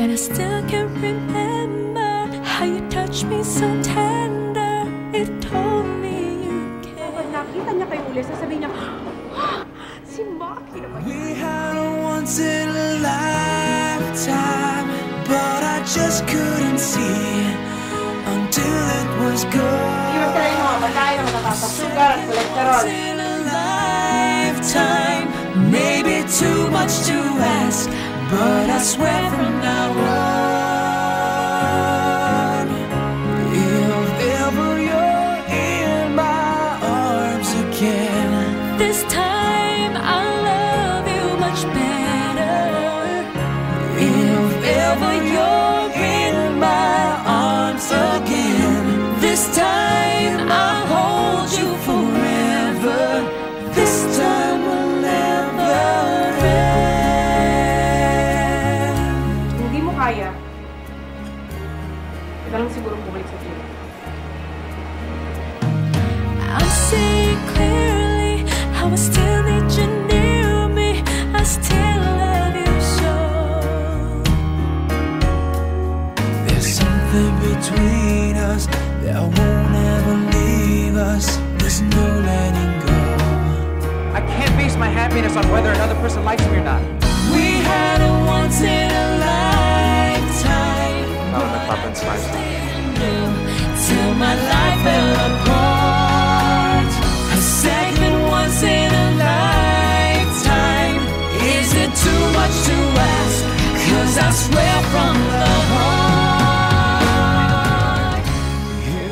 And I still can remember how you touched me so tender. It told me you care. Pag nakita niya kayo ulit, sasabihin niya, si Maki naman. We had a once in a lifetime, but I just couldn't see it until it was gone. Iwas ka rin mga pagkain na matataas sugar at cholesterol. Once in a lifetime, maybe too much to ask, but I swear from now on, if ever you're in my arms again, this time I'll love you much better. if ever you're in my arms again, this time I'll hold you forever. This time will never end. Hindi mo kaya. Ika lang siguro bumalik sa tiyo. I'm seeing clearly how I still need you near me. I still love you so. There's something between us that won't ever leave us. There's no letting go. I can't base my happiness on whether another person likes me or not. We had a once in a lifetime, Till my life fell apart. a second once in a lifetime. Is it too much to ask? 'Cause I swear from the heart.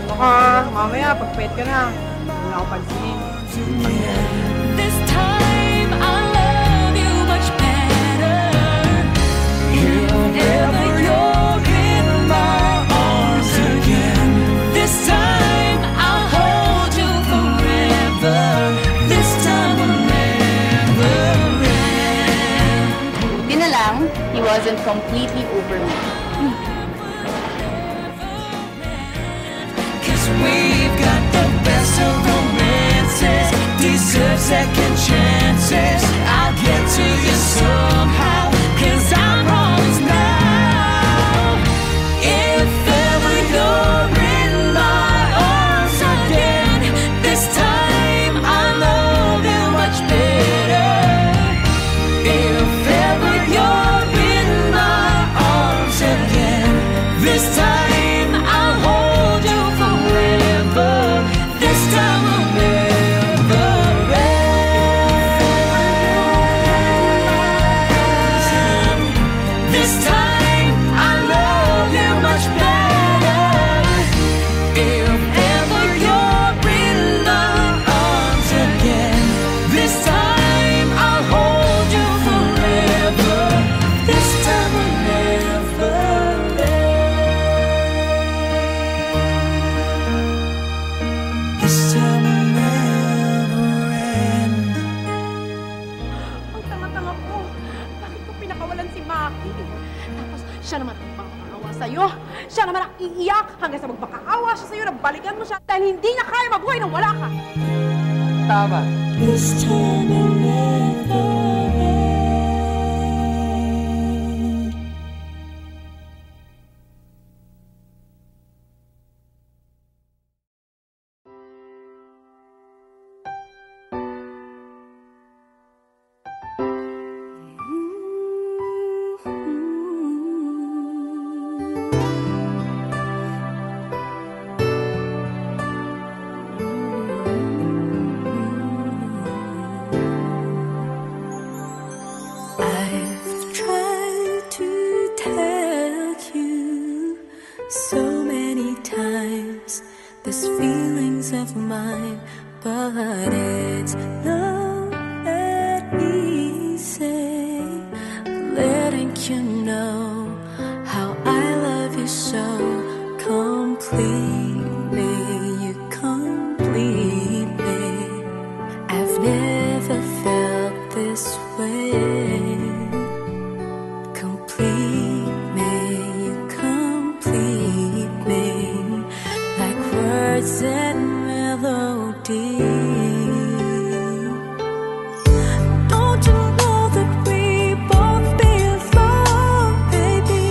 Baka mamaya, pag-pet ka na. Hindi na ako pansinin. This time I'll love you much better. If ever you're in my arms again, This time I'll hold you forever. This time will never end. Buti na lang, he wasn't completely over me. 'cause we've got the best of romances, deserve second chances. I'll get to you somehow, 'cause I promise now, if ever you're in my arms again, this time I'll love you much better. If ever you're in my arms again, this time I'll hold you forever. This time will never end. This time I'll love you much better. If ever you're in my arms again, this time I'll hold you forever. This time will never end. This time will never end. Ang tanga-tanga ko. Bakit ko pinakawalan si Maki? Tapos siya naman ang makakaawa sa'yo. Siya naman ang iiyak hanggang sa magmakaawa siya sa'yo na balikan mo siya dahil hindi niya kaya mabuhay nang wala ka. Tama. This time will never end. I've tried to tell you so many times these feelings of mine, but it's not that easy letting you know how I love you so completely. You complete me. I've never felt this way. Complete me, you complete me, like words and melody. Don't you know that we both belong, baby?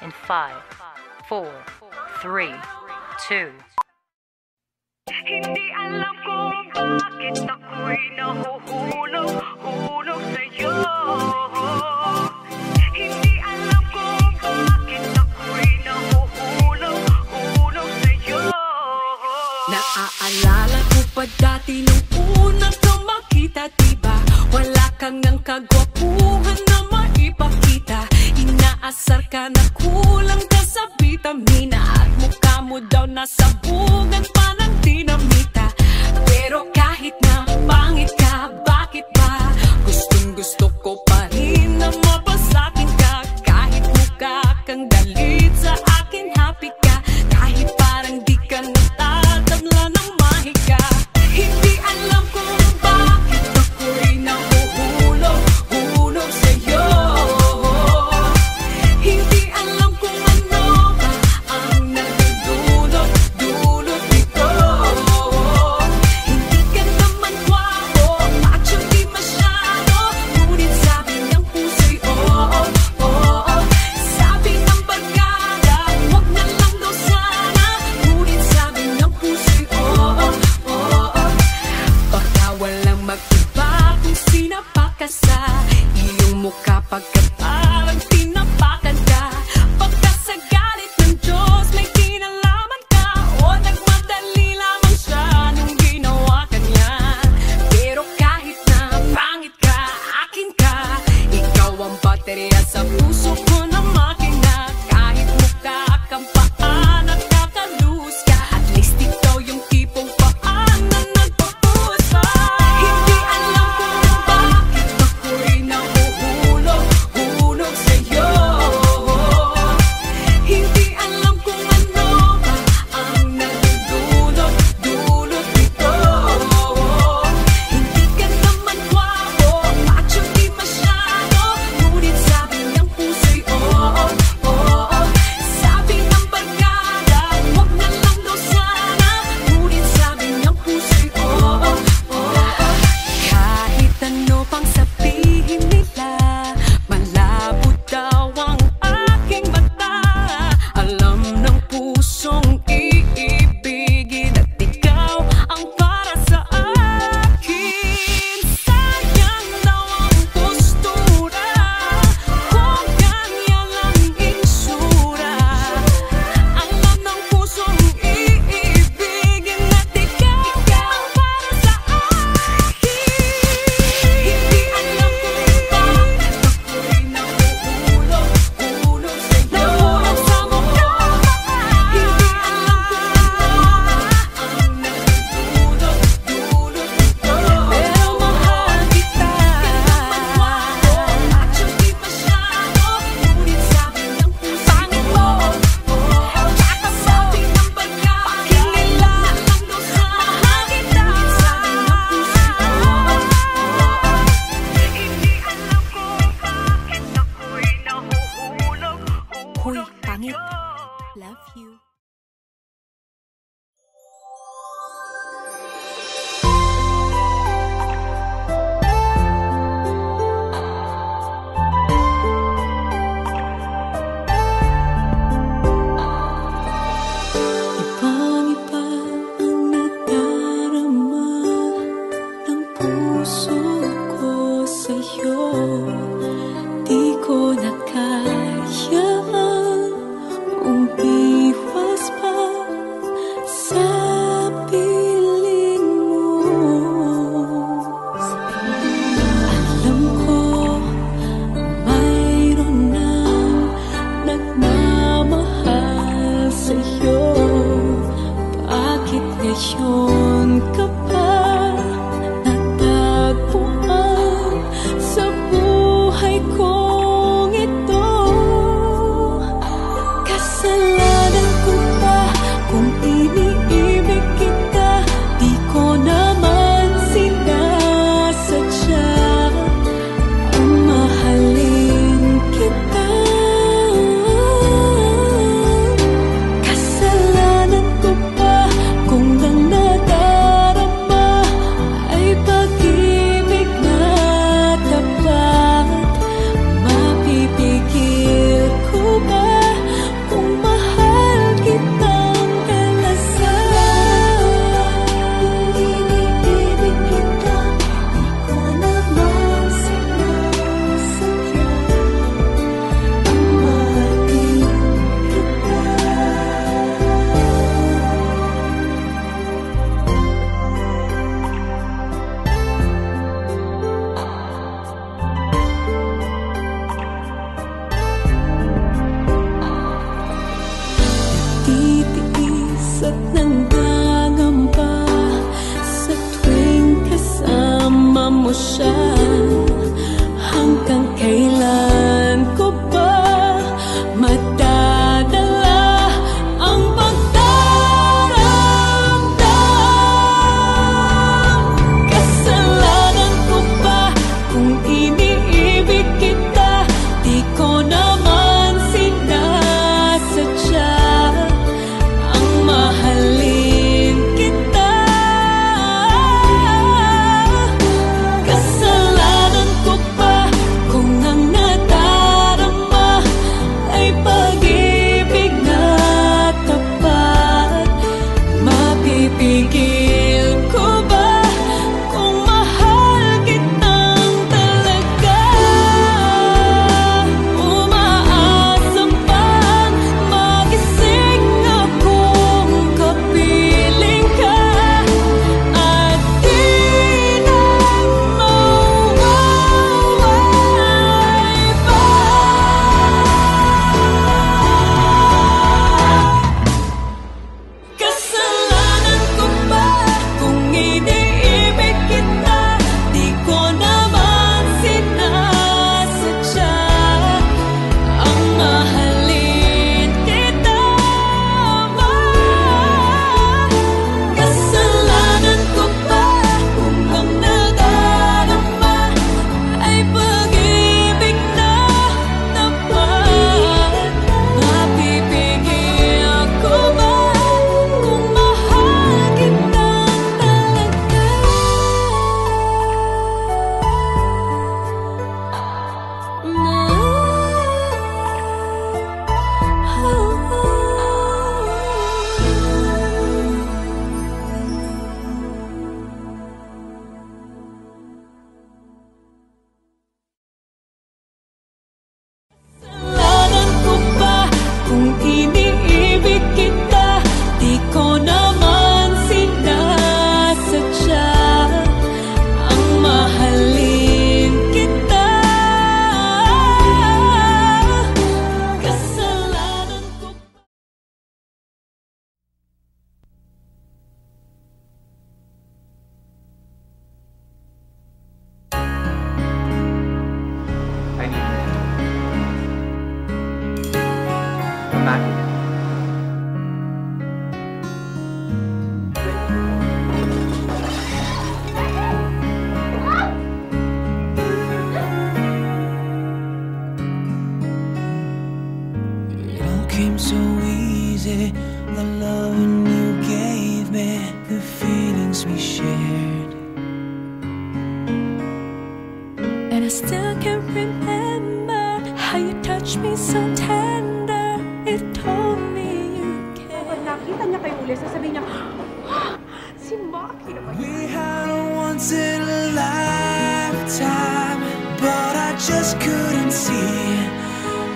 In 5, 4, 3, 2. Hindi alam kung bakit ako'y nahuhulog sa'yo. Hindi alam kung bakit ako'y nahuhulog sa'yo. Naaalala ko pa dati nung unang ka makita, diba? Wala kang ang kagwapuhan na maipakita. Inaasar ka na kulang ka sa vitamina, at mukha mo daw nasabugan pa ng dinamita. Pero kahit na pangit ka, bakit ba gustong gusto ko pa rin na mapasakin ka? Kahit mukha kang galit sa akin, happy ka. Kahit parang di ka natatabla ng mahika. Hindi alam kung bakit ako'y nahuhulog sa'yo. Hindi alam kung ano ba ang nagdudulot nito. Hindi ka naman gwapo, macho di masyado, ngunit sabi ng puso'y oo, oo. Sabi ng barkada, wag na lang daw sana, ngunit sabi ng puso'y oo, oo. Baka walang mag-iba kung sinapak ka sa iyong mukha, pagkat parang tinapakan ka. Pagka sa galit ng Diyos may kinalaman ka, o nagmadali lamang siya nung ginawa ka niya. Pero kahit na pangit ka, akin ka. Ikaw ang baterya sa puso ko na makina. Kahit mukha kang paan at kakalus ka, at least ikaw yung tipong paan na nagpapuus pa. Hindi alam kung bakit ako'y nahuhulog sa'yo. Hindi alam kung ano ba ang nagdudulot nito. Hindi ka naman gwapo, macho di masyado, ngunit sabi ng puso'y oo, oo. Sabi ng barkada, wag na lang daw sana, ngunit sabi ng puso'y oo, oo. Kahit ano pang sabihin nila, malabo daw ang aking mata. Alam ng pusong iibigin at ikaw ang para sa akin. Sayang daw ang postura kung ganyan lang insura. Alam ng pusong iibigin at ikaw ang para sa akin. Hindi alam kung bakit ako'y nahuhulog sa'yo. Nahulog sa mukha. Hindi alam kung ano ang nagdudulot nito. Pero mahal kita. Macho di masyado, ngunit sabi ng puso pangit mo. Tsaka sabi ng barkada, nila lang daw sana, mahal kita. Ngunit sabi ng puso Hindi alam kung bakit ako'y nahuhulog Huy, pangit. sa'yo. Love you. Ibang-iba ang nadarama ng puso ko sa'yo. Di ko na kayang came so easy. The loving you gave me, the feelings we shared. And I still can remember how you touched me so tender. It told me you Kapag cared. nakita niya kayo ulit, sasabihin niya, si Maki naman. We had a once in a lifetime, but I just couldn't see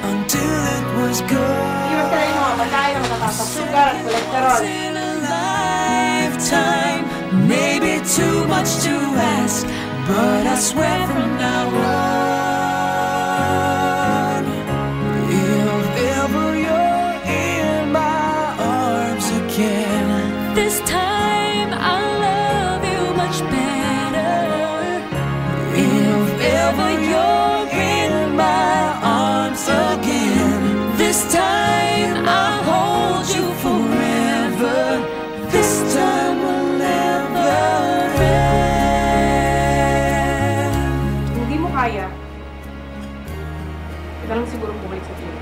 until it was gone. I-try mo, pagkain ng matatas, sugar at cholesterol. Once in a lifetime, maybe too much to ask, but I swear from now on, if ever you're in my arms again, This time I'll love you much better. if ever you're in my arms again, this time I'll hold you forever. This time will never end. Hindi mo kaya. Ika lang siguro bumalik sa clinic.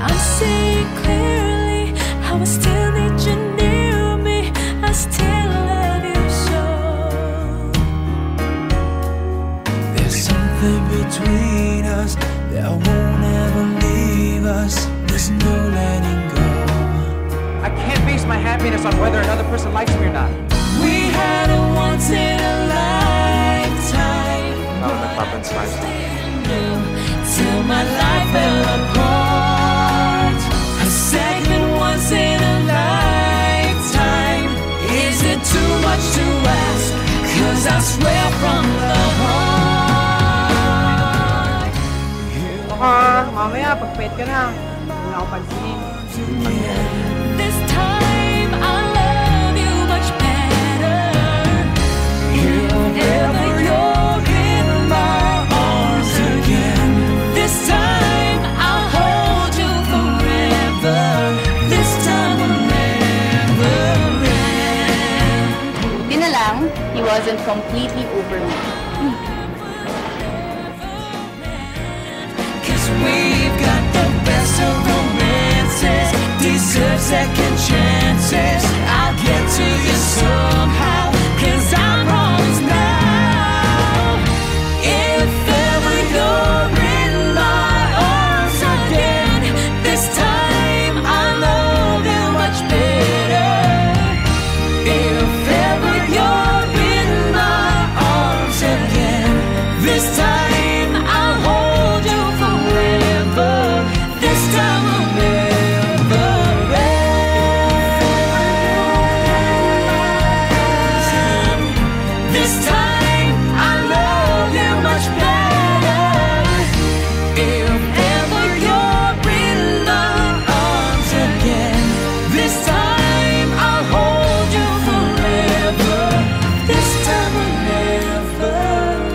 I'm seeing clearly how I still need you near me. I still love you so. There's something between us that won't ever leave us. There's no letting go. I can't base my happiness on whether another person likes me or not. We had a once in a lifetime, Nagpapansin. till my life fell apart. A second once in a lifetime. Is it too much to ask? 'Cause I swear from the heart. Baka mamaya, pag-pet ka na, hindi na ako pansinin. This time I'll love you much better. If ever you're in my arms again, this time I'll hold you forever. This time will never end. Buti na lang, he wasn't completely over me. 'Cause we've got the best of romances, deserve second chances. I'll get to you somehow, 'cause I promise now, if ever you're in my arms again, this time I'll love you much better. If ever you're in my arms again, this time I'll hold you forever. This time will never end. This time I'll love you much better. If ever you're in my arms again, this time I'll hold you forever. This time will never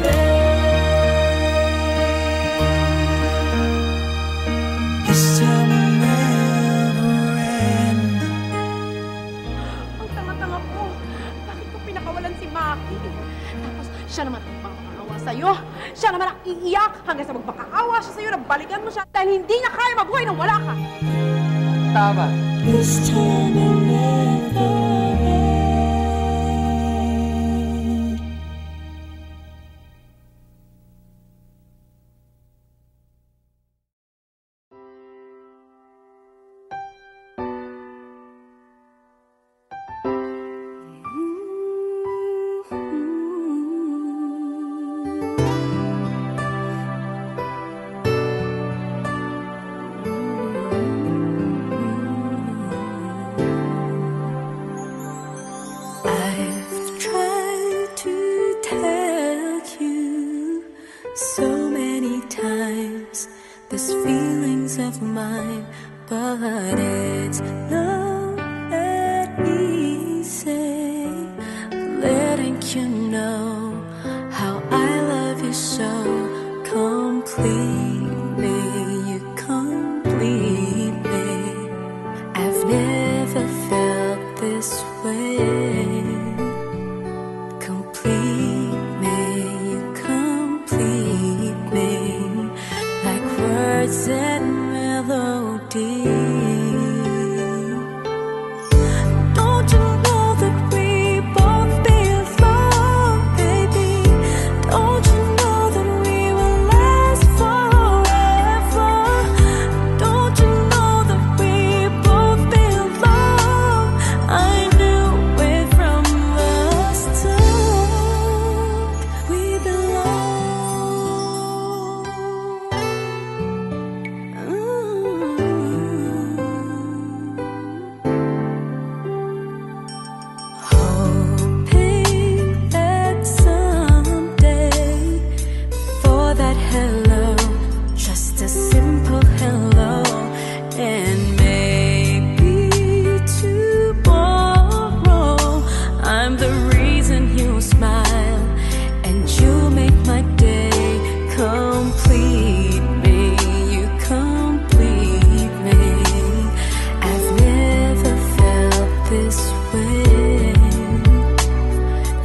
end. This time will never end. Ang tanga-tanga ko. Bakit ko pinakawalan si Maki? Tapos siya naman ang makakaawa sa'yo. Siya naman ang iiyak hanggang sa magmakaawa siya sa'yo na balikan mo siya dahil hindi niya kaya mabuhay nang wala ka. Tama. This time will never end. I've tried to tell you so many times these feelings of mine, but it's not that easy letting you know how I love you so completely. You complete me. I've never felt this way. Complete me, you complete me. Like words and that hello, just a simple hello. And maybe tomorrow I'm the reason you smile, and you make my day. Complete me, you complete me. I've never felt this way.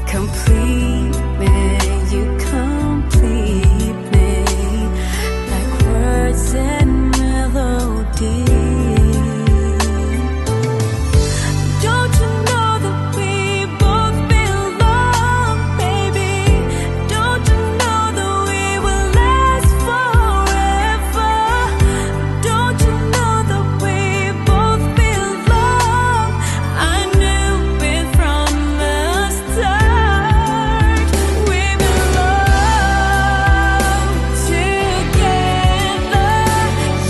Complete me, you complete me, like words and melody. Don't you know that we both belong, baby? Don't you know that we will last forever? Don't you know that we both belong? I knew it from the start. We belong together.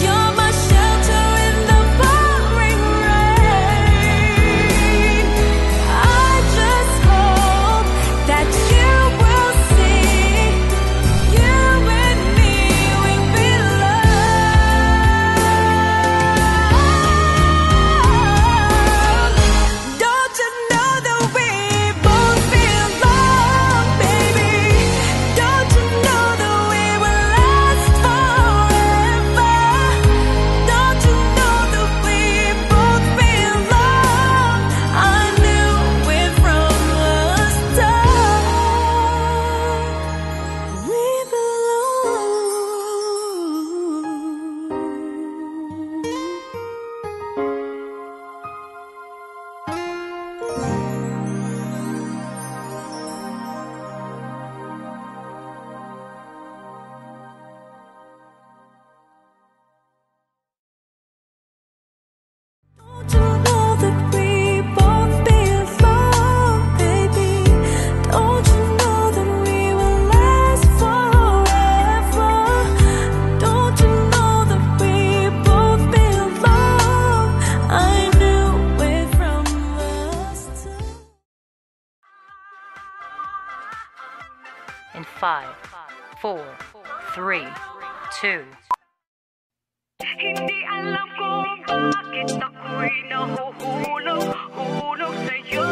You're my shelter in the pouring rain. I just hope that you will see, you and me, we belong. Don't you know that we both belong, baby? Don't you know that we will last forever? Don't you know that we both belong? I knew it from the start. We belong. Don't you know that we both belong, baby? Don't you know that we will last forever? Don't you know that we both belong? I knew it from the start. In 5, 4, 3, 2. Hindi alam kung bakit ako'y nahuhulog sa'yo.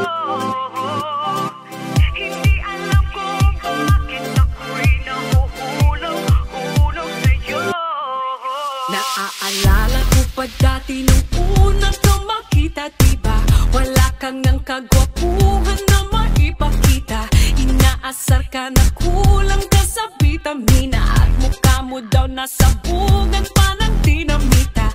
Hindi alam kung bakit ako'y nahuhulog sa'yo. Naaalala ko pa dati nung unang ka makita, diba? Wala kang ng kagwapuhan na maipakita. Inaasar ka na kulang ka sa vitamina, at mukha mo daw nasabugan pa ng dinamita.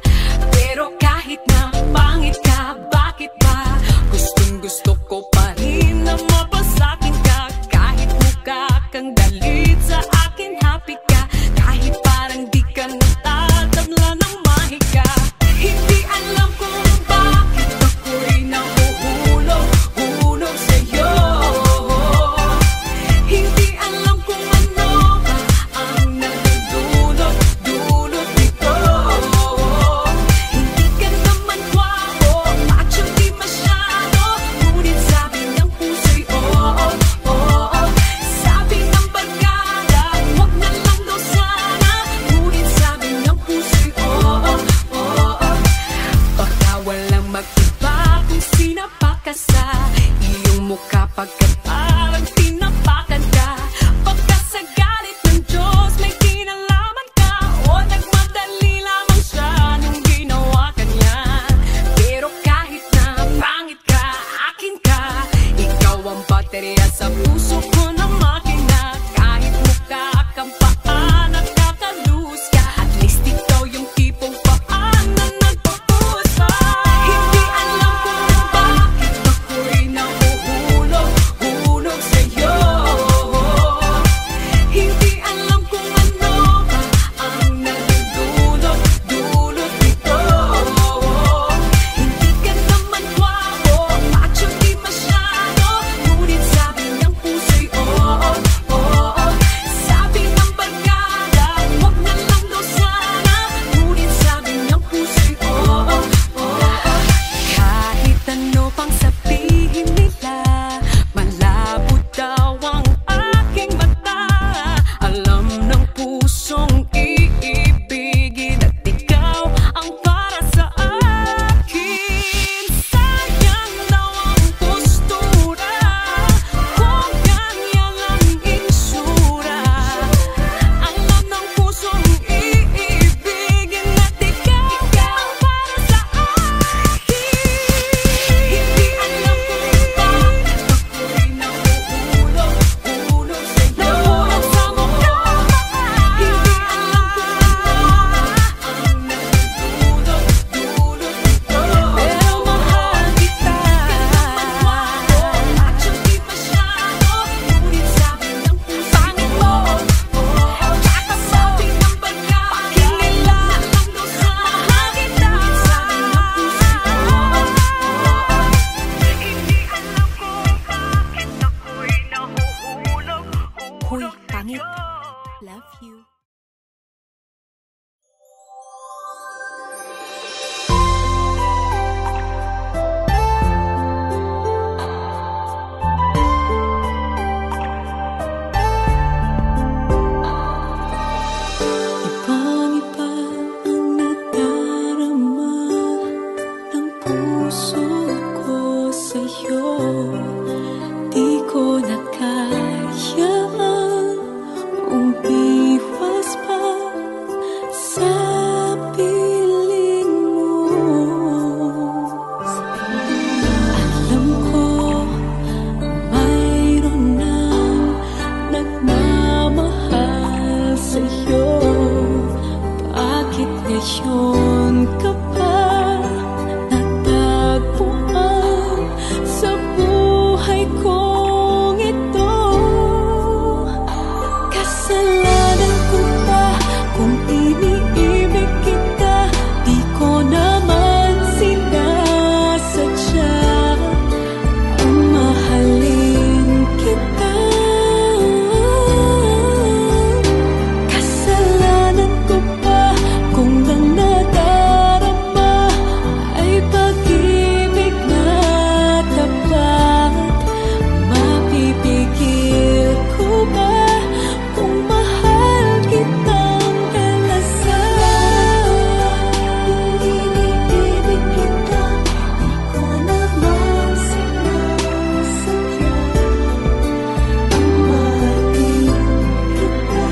Pero kahit na pangit ka, bakit ba gustong gusto ko pa rin na mapasakin ka? Kahit mukha kang galit sa akin, happy ka. Kahit parang di ka natatamla ng mahika. Hindi alam kung bakit ako'y nahuhulog sa'yo. Hindi alam kung ano ba ang nagdudulot nito. Hindi ka naman gwapo, macho di masyado, ngunit sabi ng puso'y oo. sa'yo. Bakit ngayon ka pa natagpuan sa buhay kong ito? Kasalanan ko ba kung iniibig kita? Di ko naman sinasadya ang mahalin kita. Kasalanan ko ba kung ang nadarama ay pag-ibig na tapat? Mapipigil ko ba kung mahal kitang elasal? Kung iniibig kita, di ko naman sinasadya ang mahalin kita.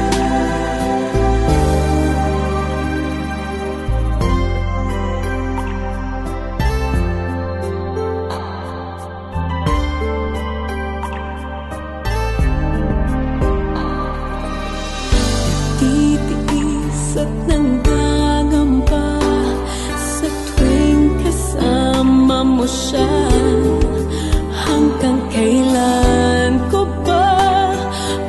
Titiis at nanggangamba sa tuwing kasama mo siya. Hanggang kailan ko ba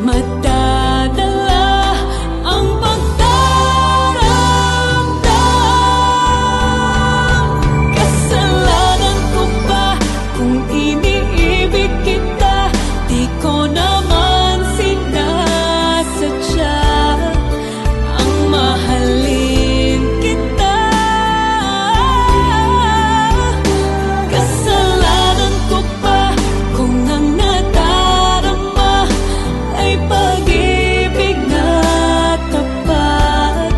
madadala ang pagdaramdam? Kasalanan ko ba kung iniibig kita? Di ko naman sinasadya ang mahalin kita. Kasalanan ko ba kung ang nadarama ay pag-ibig na tapat?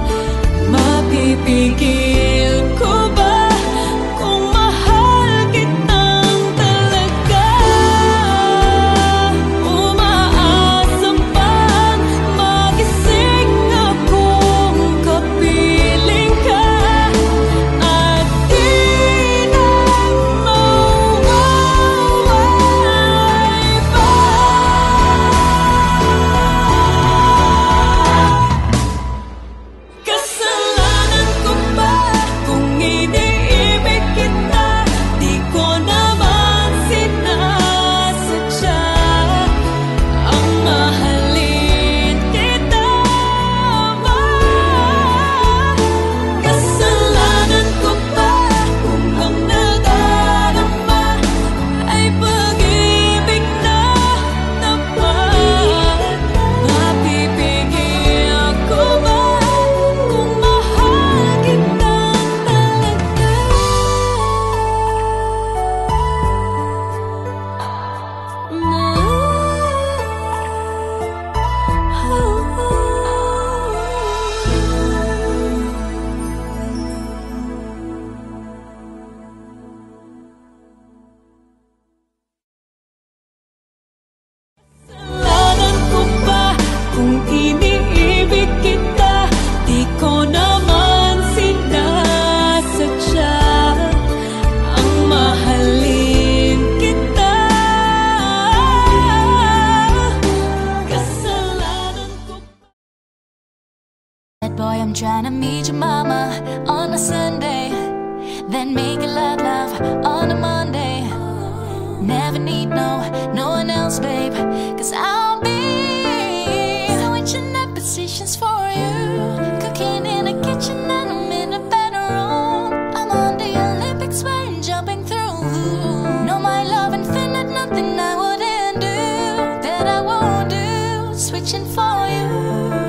Mapipigil ko ba kung mahal kitang talaga? Umaasa bang magising akong kapiling ka at di na mawawala pa? Kasalanan ko ba kung iniibig kita? Di ko naman sinasadya ang mahalin kita. Kasalanan ko ba kung ang nadarama ay pag-ibig na tapat? Mapipigil ko ba kung mahal kitang talaga? Kasalanan ko ba kung iniibig kita? Di ko naman sinasadya ang mahalin kita. Kasalanan ko That boy, I'm trying to meet your mama on a Sunday, then make a love on a Monday. Never need no one else, babe, 'cause I'll be switching up positions for you, cooking in the kitchen and I'm in the bedroom. I'm on the Olympics wearing jumping through. No, my love infinite, nothing I wouldn't do that I won't do. Switching for you,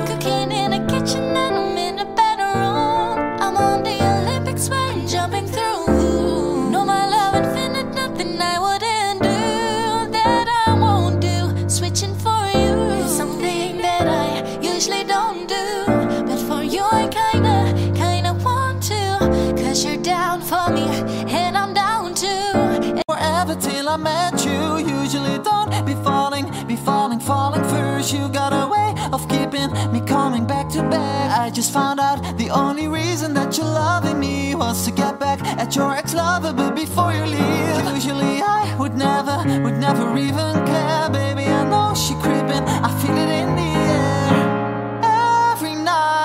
cooking in the kitchen and I'm in the bedroom. I'm on the Olympics wearing jumping through. No, my love infinite, nothing I wouldn't do that I won't do. Switching for you, something that I usually don't do, but for you I kinda want to, 'cause you're down for me and I'm down too. Forever till I met you. Usually don't be falling first. You got a way of keeping me coming back to back. I just found out the only reason that you're loving me was to get back at your ex-lover. But before you leave, usually I would never even care. Baby, I know she creeping, I feel it in the air every night.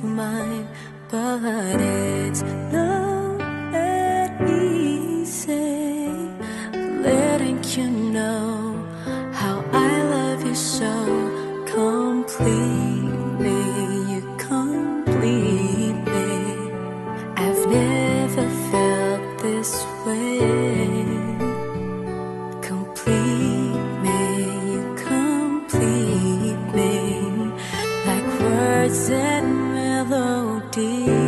mine, but it's not that easy. Letting you know how I love you so completely. You complete me. I've never felt this way. Complete me, you complete me, like words and melody.